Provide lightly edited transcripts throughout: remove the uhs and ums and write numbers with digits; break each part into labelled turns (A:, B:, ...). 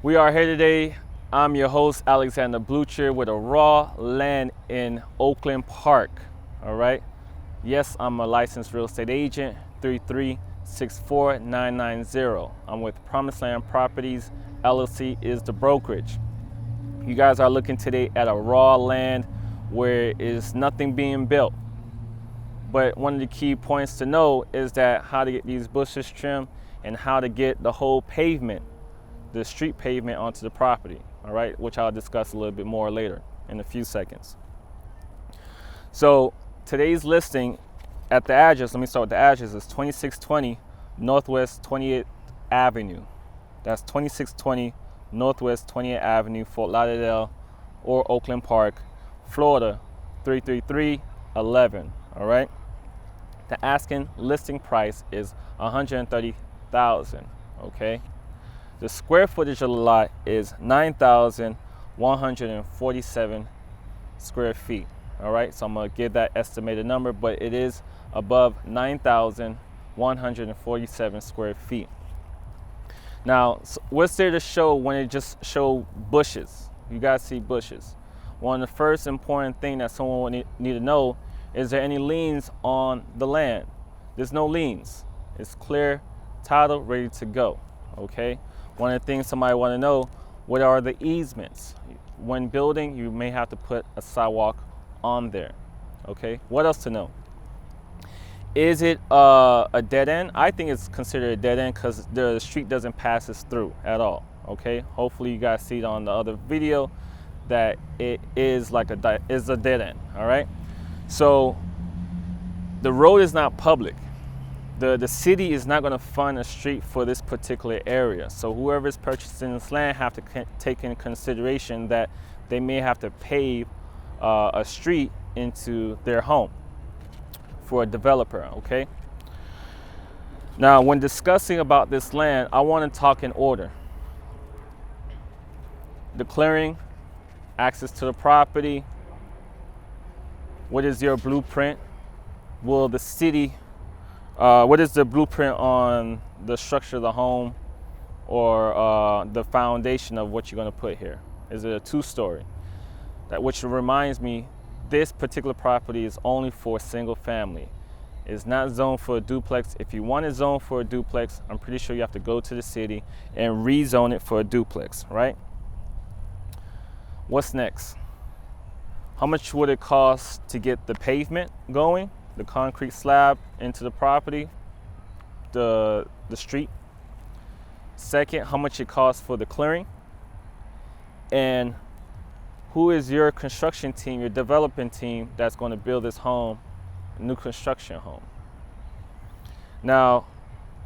A: We are here today. I'm your host, Alexander Blucher, with a raw land in Oakland Park. All right. Yes, I'm a licensed real estate agent, 3364990. I'm with Promiseland Properties LLC is the brokerage. You guys are looking today at a raw land where is nothing being built. But one of the key points to know is that how to get these bushes trimmed and how to get the whole pavement, the street pavement, onto the property, all right, which I'll discuss a little bit more later in a few seconds. So today's listing at the address, let me start with the address, is 2620 Northwest 28th Avenue. That's 2620 Northwest 28th Avenue, Fort Lauderdale or Oakland Park, Florida 33311, all right? The asking listing price is $130,000, okay? The square footage of the lot is 9,147 square feet. All right, so I'm gonna give that estimated number, but it is above 9,147 square feet. Now, what's there to show when it just show bushes? You guys see bushes. One of the first important thing that someone will need to know is there any liens on the land? There's no liens. It's clear title, ready to go. Okay. One of the things somebody want to know, what are the easements? When building, you may have to put a sidewalk on there. Okay, what else to know? Is it a dead end? I think it's considered a dead end because the street doesn't pass us through at all. Okay, hopefully you guys see it on the other video that it is like a dead end. All right, so the road is not public. The city is not going to fund a street for this particular area. So whoever is purchasing this land have to take in consideration that they may have to pave a street into their home for a developer, okay? Now, when discussing about this land, I want to talk in order. The clearing, access to the property, what is your blueprint? Will the city what is the blueprint on the structure of the home or the foundation of what you're going to put here? Is it a two-story? That which reminds me, this particular property is only for single family. It's not zoned for a duplex. If you want it zoned for a duplex, I'm pretty sure you have to go to the city and rezone it for a duplex, right? What's next? How much would it cost to get the pavement going? The concrete slab into the property, the street. Second, how much it costs for the clearing. And who is your construction team, your developing team that's going to build this home, new construction home. Now,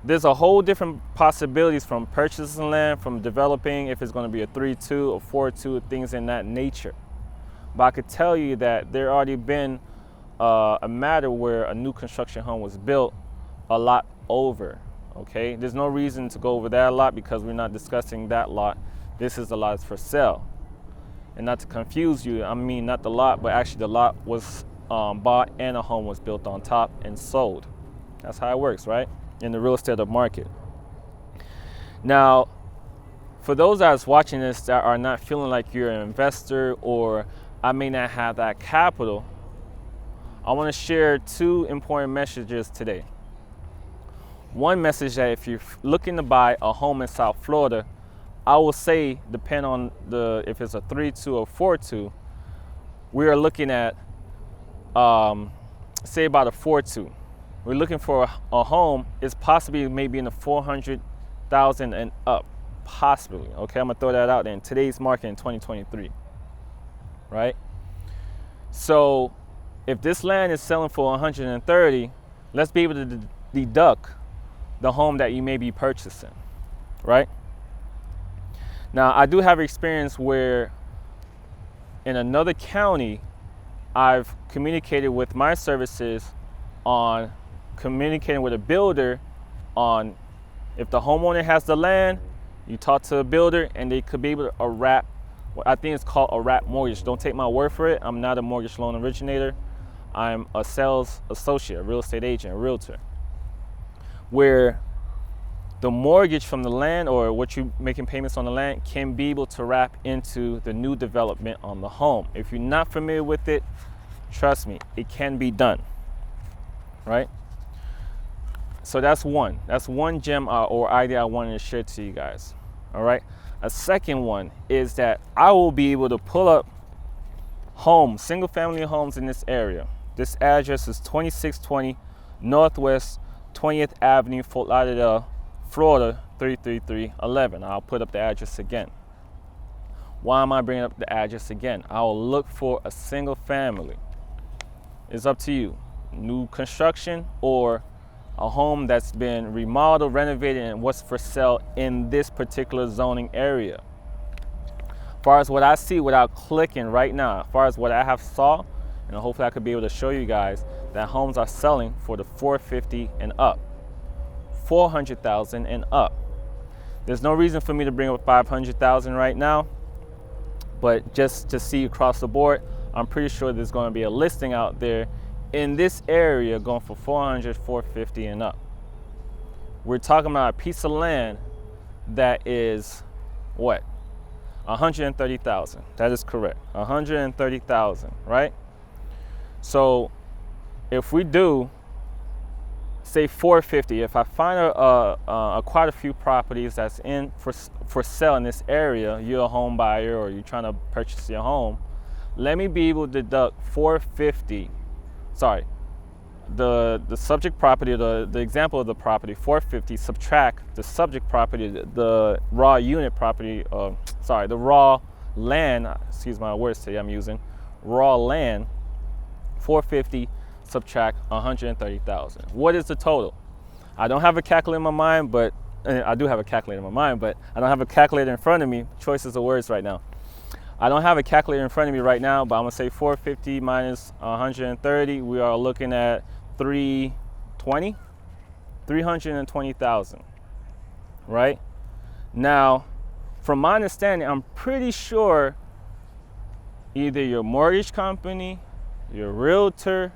A: there's a whole different possibilities from purchasing land, from developing, if it's going to be a 3-2 or 4-2, things in that nature. But I could tell you that there already been a matter where a new construction home was built a lot over. Okay, there's no reason to go over that lot because we're not discussing that lot. This is the lot that's for sale. And not to confuse you, I mean not the lot, but actually the lot was bought and a home was built on top and sold. That's how it works, right? In the real estate market. Now, for those that's watching this that are not feeling like you're an investor or I may not have that capital, I want to share two important messages today. One message that if you're looking to buy a home in South Florida, I will say, depend on if it's a 3-2 or 4-2, we are looking at, say about a 4-2. We're looking for a home. It's possibly maybe in the 400,000 and up, possibly. Okay, I'm gonna throw that out there in today's market in 2023, right? So, if this land is selling for 130, let's be able to deduct the home that you may be purchasing, right? Now, I do have experience where in another county, I've communicated with my services on communicating with a builder on if the homeowner has the land, you talk to a builder and they could be able to wrap, I think it's called a wrap mortgage. Don't take my word for it. I'm not a mortgage loan originator. I'm a sales associate, a real estate agent, a realtor, where the mortgage from the land, or what you're making payments on the land, can be able to wrap into the new development on the home. If you're not familiar with it, trust me, it can be done, right? So that's one gem or idea I wanted to share to you guys. All right. A second one is that I will be able to pull up homes, single family homes in this area. This address is 2620 Northwest 20th Avenue, Fort Lauderdale, Florida 33311. I'll put up the address again. Why am I bringing up the address again? I'll look for a single family. It's up to you. New construction or a home that's been remodeled, renovated, and what's for sale in this particular zoning area. As far as what I see without clicking right now, as far as what I have saw, and hopefully I could be able to show you guys that homes are selling for the 450 and up, 400,000 and up. There's no reason for me to bring up 500,000 right now, but just to see across the board, I'm pretty sure there's going to be a listing out there in this area going for 400, 450 and up. We're talking about a piece of land that is what? 130,000. That is correct. 130,000, right? So if we do say 450, if I find quite a few properties that's in for sale in this area, you're a home buyer or you're trying to purchase your home, let me be able to deduct 450. Sorry, the subject property, the example of the property, 450, subtract the subject property, the raw unit property, the raw land, excuse my words today I'm using, raw land, 450, subtract 130,000. What is the total? I don't have a calculator in my mind, but I do have a calculator in my mind, but I don't have a calculator in front of me. Choices of words right now. I don't have a calculator in front of me right now, but I'm gonna say 450 minus 130. We are looking at 320,000, right? Now, from my understanding, I'm pretty sure either your mortgage company, your realtor,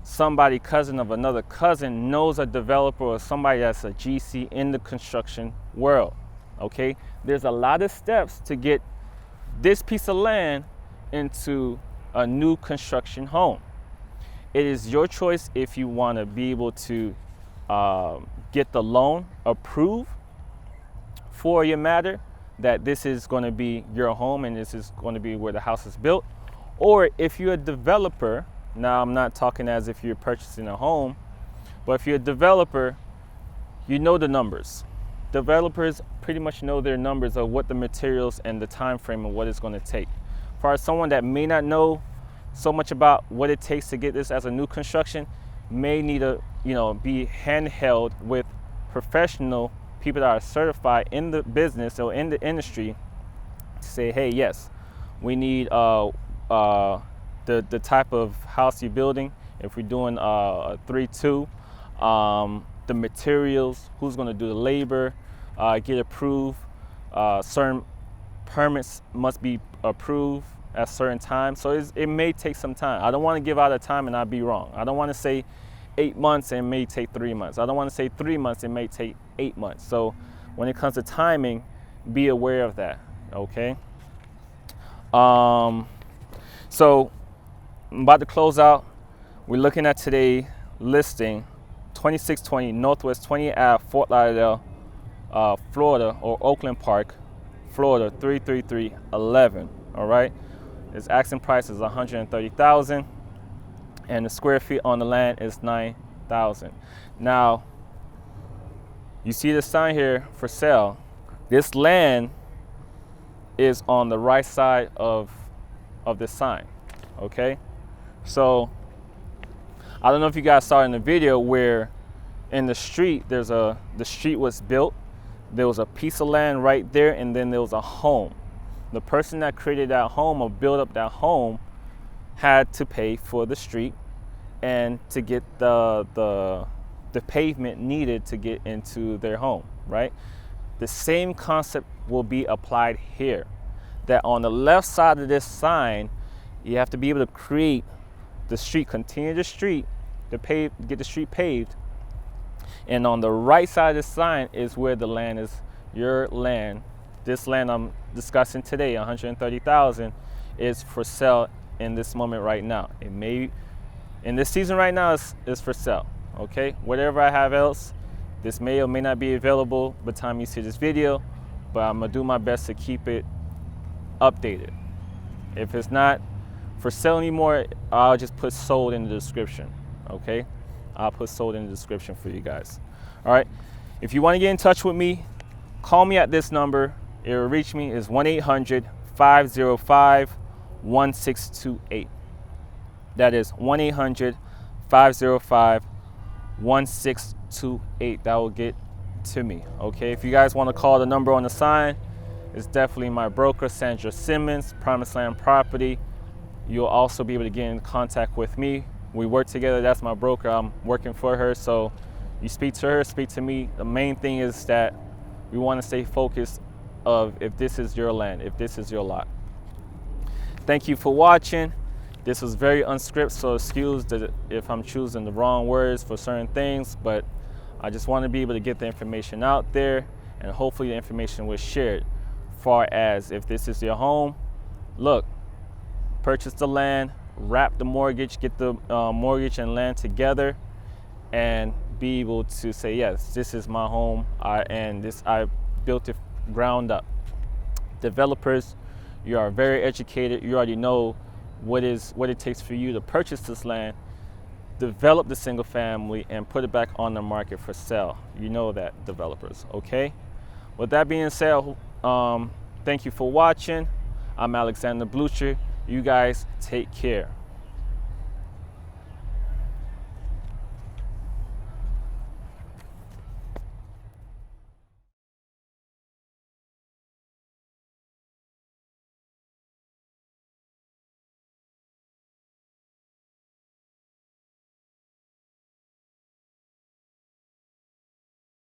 A: somebody cousin of another cousin knows a developer or somebody that's a GC in the construction world, okay? There's a lot of steps to get this piece of land into a new construction home. It is your choice if you want to be able to get the loan approved for your matter, that this is going to be your home and this is going to be where the house is built. Or if you're a developer, now I'm not talking as if you're purchasing a home, but if you're a developer, you know the numbers. Developers pretty much know their numbers of what the materials and the time frame and what it's going to take. As far as someone that may not know so much about what it takes to get this as a new construction, may need to be handheld with professional people that are certified in the business or in the industry to say, hey, yes, we need the type of house you're building. If we're doing a 3-2, the materials, who's going to do the labor, get approved. Certain permits must be approved at certain times. So it may take some time. I don't want to give out a time and I'd be wrong. I don't want to say 8 months and it may take 3 months. I don't want to say 3 months and it may take 8 months. So when it comes to timing, be aware of that, okay? So I'm about to close out. We're looking at today listing 2620 Northwest 20th Ave, Fort Lauderdale, Florida, or Oakland Park, Florida 33311. All right, its asking price is 130,000, and the square feet on the land is 9,000. Now, you see the sign here for sale. This land is on the right side of this sign. Okay, so I don't know if you guys saw in the video where in the street the street was built. There was a piece of land right there, and then there was a home. The person that created that home or built up that home had to pay for the street and to get the pavement needed to get into their home, right? The same concept will be applied here. That on the left side of this sign, you have to be able to create the street, continue the street, get the street paved, And on the right side of the sign is where the land is, your land. This land I'm discussing today, 130,000, is for sale in this moment right now. It may, in this season right now, is for sale. Okay, whatever I have else, this may or may not be available by the time you see this video, but I'm gonna do my best to keep it updated. If it's not for sale anymore, I'll just put sold in the description. Okay, I'll put sold in the description for you guys. All right, if you want to get in touch with me, call me at this number. It will reach me is 1-800-505-1628. That is 1-800-505-1628. That will get to me. Okay, if you guys want to call the number on the sign, it's definitely my broker, Sandra Simmons, Promiseland Property. You'll also be able to get in contact with me. We work together. That's my broker. I'm working for her. So you speak to her, speak to me. The main thing is that we want to stay focused of if this is your land, if this is your lot. Thank you for watching. This was very unscripted, so excuse if I'm choosing the wrong words for certain things, but I just want to be able to get the information out there, and hopefully the information was shared. Far as if this is your home, look, purchase the land, wrap the mortgage, get the mortgage and land together, and be able to say, yes, this is my home, I built it ground up. Developers, you are very educated. You already know what it takes for you to purchase this land, develop the single family, and put it back on the market for sale. You know that, developers. Okay. With that being said, thank you for watching. I'm Alexander Blucher. You guys take care.